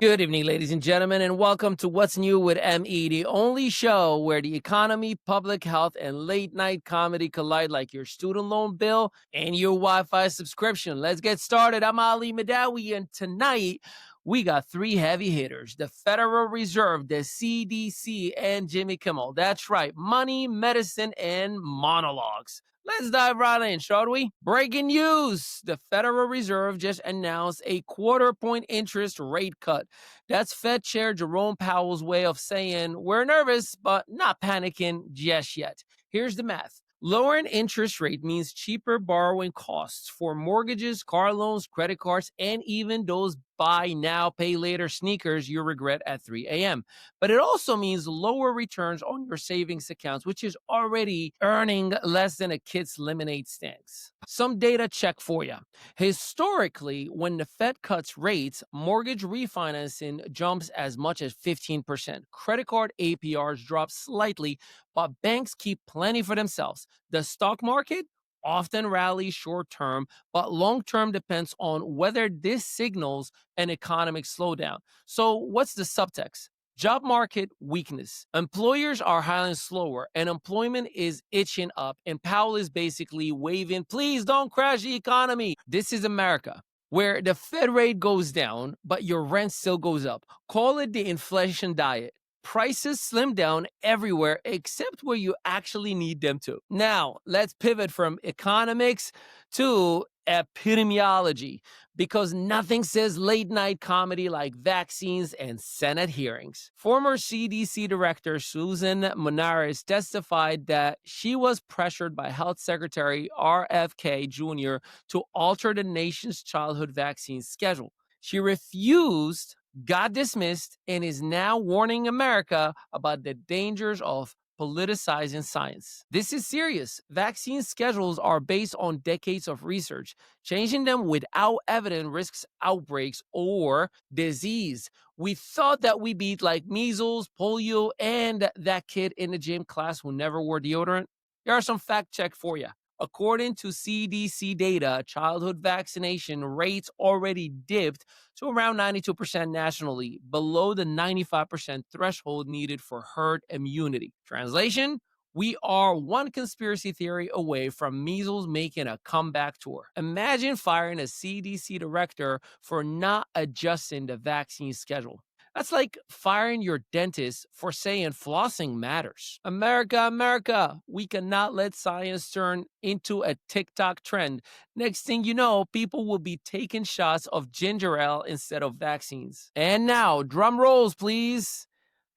Good evening, ladies and gentlemen, and welcome to What's New with ME, the only show where the economy, public health, and late night comedy collide like your student loan bill and your Wi Fi subscription. Let's get started. I'm Ali Mehdaoui, and tonight we got three heavy hitters: the Federal Reserve, the CDC, and Jimmy Kimmel. That's right, money, medicine, and monologues. Let's dive right in, shall we? Breaking news. The Federal Reserve just announced a quarter-point interest rate cut. That's Fed Chair Jerome Powell's way of saying we're nervous, but not panicking just yet. Here's the math. Lowering interest rate means cheaper borrowing costs for mortgages, car loans, credit cards, and even those buy now, pay later sneakers you regret at 3 a.m. But it also means lower returns on your savings accounts, which is already earning less than a kid's lemonade stands. Some data check for you. Historically, when the Fed cuts rates, mortgage refinancing jumps as much as 15%. Credit card APRs drop slightly, but banks keep plenty for themselves. The stock market often rallies short term, but long term depends on whether this signals an economic slowdown. So, what's the subtext? Job market weakness. Employers are hiring slower and employment is itching up. And Powell is basically waving, please don't crash the economy. This is America, where the Fed rate goes down, but your rent still goes up. Call it the inflation diet. Prices slim down everywhere except where you actually need them to. Now, let's pivot from economics to epidemiology, because nothing says late night comedy like vaccines and Senate hearings. Former CDC Director Susan Monares testified that she was pressured by Health Secretary RFK Jr. to alter the nation's childhood vaccine schedule. She refused, got dismissed, and is now warning America about the dangers of politicizing science. This is serious. Vaccine schedules are based on decades of research. Changing them without evidence risks outbreaks or disease. We thought that we beat like measles, polio, and that kid in the gym class who never wore deodorant. Here are some fact check for you. According to CDC data, childhood vaccination rates already dipped to around 92% nationally, below the 95% threshold needed for herd immunity. Translation? We are one conspiracy theory away from measles making a comeback tour. Imagine firing a CDC director for not adjusting the vaccine schedule. That's like firing your dentist for saying flossing matters. America, we cannot let science turn into a TikTok trend. Next thing you know, people will be taking shots of ginger ale instead of vaccines. And now, drum rolls, please.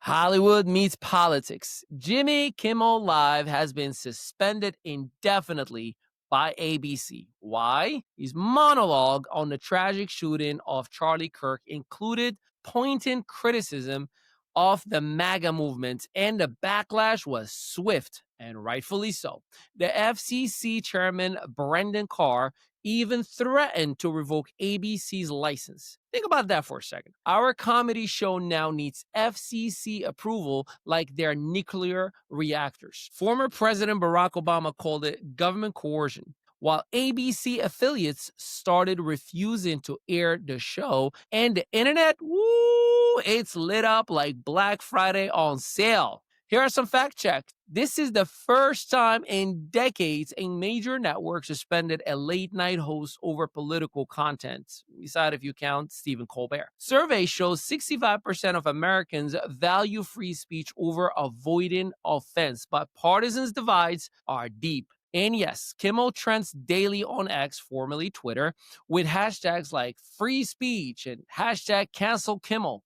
Hollywood meets politics. Jimmy Kimmel Live has been suspended indefinitely by ABC. Why? His monologue on the tragic shooting of Charlie Kirk included pointing criticism of the MAGA movement, and the backlash was swift, and rightfully so. The FCC chairman, Brendan Carr, even threatened to revoke ABC's license. Think about that for a second. Our comedy show now needs FCC approval like their nuclear reactors. Former President Barack Obama called it government coercion, while ABC affiliates started refusing to air the show, and the internet, woo, it's lit up like Black Friday on sale. Here are some fact checks. This is the first time in decades a major network suspended a late night host over political content, besides if you count Stephen Colbert. Survey shows 65% of Americans value free speech over avoiding offense, but partisans' divides are deep. And yes, Kimmel trends daily on X, formerly Twitter, with hashtags like free speech and hashtag cancel Kimmel.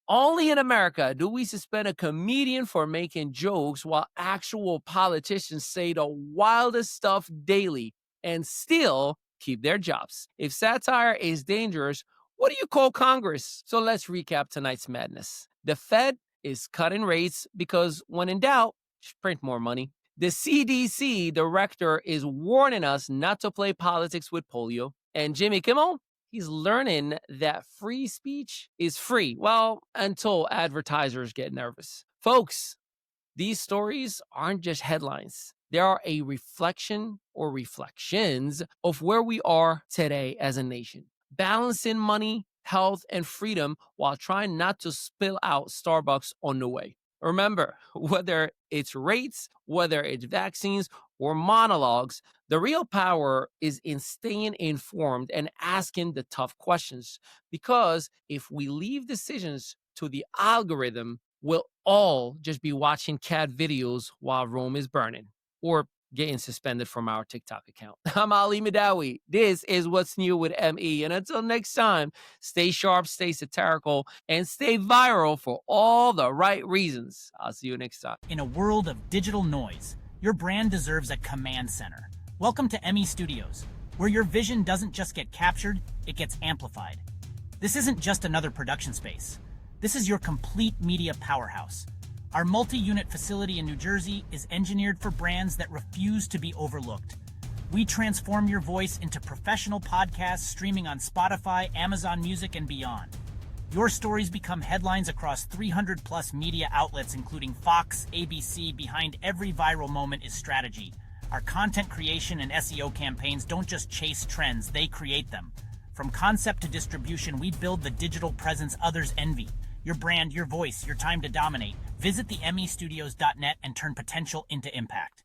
Only in America do we suspend a comedian for making jokes while actual politicians say the wildest stuff daily and still keep their jobs. If satire is dangerous, what do you call Congress? So let's recap tonight's madness. The Fed is cutting rates because when in doubt, just print more money. The CDC director is warning us not to play politics with polio. And Jimmy Kimmel, he's learning that free speech is free. Well, until advertisers get nervous. Folks, these stories aren't just headlines. They are a reflection or reflections of where we are today as a nation. Balancing money, health, and freedom while trying not to spill out Starbucks on the way. Remember, whether it's rates, whether it's vaccines, or monologues, the real power is in staying informed and asking the tough questions. Because if we leave decisions to the algorithm, we'll all just be watching cat videos while Rome is burning or getting suspended from our TikTok account. I'm Ali Mehdaoui. This is What's New with ME. And until next time, stay sharp, stay satirical, and stay viral for all the right reasons. I'll see you next time. In a world of digital noise, your brand deserves a command center. Welcome to ME Studios, where your vision doesn't just get captured, it gets amplified. This isn't just another production space. This is your complete media powerhouse. Our multi-unit facility in New Jersey is engineered for brands that refuse to be overlooked. We transform your voice into professional podcasts streaming on Spotify, Amazon Music, and beyond. Your stories become headlines across 300+ media outlets, including Fox, ABC. Behind every viral moment is strategy. Our content creation and SEO campaigns don't just chase trends, they create them. From concept to distribution, we build the digital presence others envy. Your brand, your voice, your time to dominate. Visit the mestudios.net and turn potential into impact.